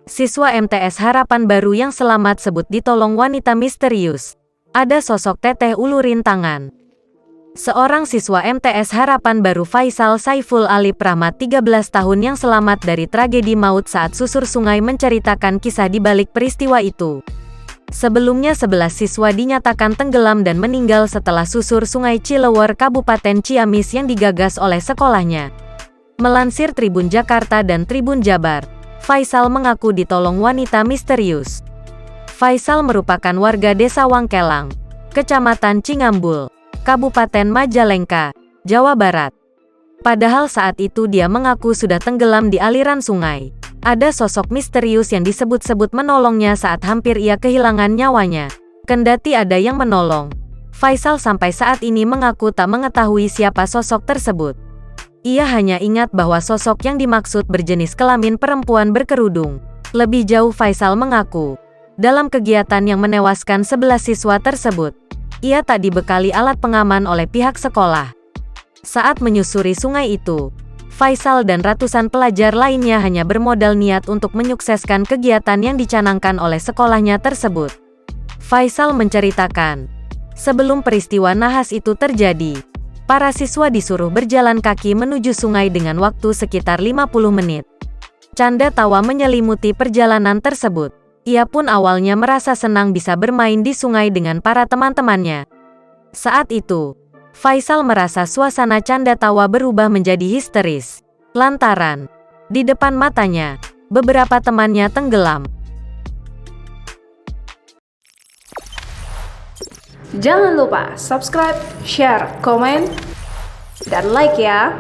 Siswa MTS Harapan Baru yang selamat sebut ditolong wanita misterius. Ada sosok teteh ulurin tangan. Seorang siswa MTS Harapan Baru Faisal Saiful Alip Rahmat 13 tahun yang selamat dari tragedi maut saat susur sungai menceritakan kisah di balik peristiwa itu. Sebelumnya 11 siswa dinyatakan tenggelam dan meninggal setelah susur sungai Cilewar Kabupaten Ciamis yang digagas oleh sekolahnya. Melansir Tribun Jakarta dan Tribun Jabar, Faisal mengaku ditolong wanita misterius. Faisal merupakan warga Desa Wangkelang, Kecamatan Cingambul, Kabupaten Majalengka, Jawa Barat. Padahal saat itu dia mengaku sudah tenggelam di aliran sungai. Ada sosok misterius yang disebut-sebut menolongnya saat hampir ia kehilangan nyawanya. Kendati ada yang menolong, Faisal sampai saat ini mengaku tak mengetahui siapa sosok tersebut. Ia hanya ingat bahwa sosok yang dimaksud berjenis kelamin perempuan berkerudung. Lebih jauh Faisal mengaku, dalam kegiatan yang menewaskan 11 siswa tersebut, ia tak dibekali alat pengaman oleh pihak sekolah. Saat menyusuri sungai itu, Faisal dan ratusan pelajar lainnya hanya bermodal niat untuk menyukseskan kegiatan yang dicanangkan oleh sekolahnya tersebut. Faisal menceritakan, sebelum peristiwa nahas itu terjadi, para siswa disuruh berjalan kaki menuju sungai dengan waktu sekitar 50 menit. Canda tawa menyelimuti perjalanan tersebut. Ia pun awalnya merasa senang bisa bermain di sungai dengan para teman-temannya. Saat itu, Faisal merasa suasana canda tawa berubah menjadi histeris. Lantaran, di depan matanya, beberapa temannya tenggelam. Jangan lupa subscribe, share, komen, dan like ya!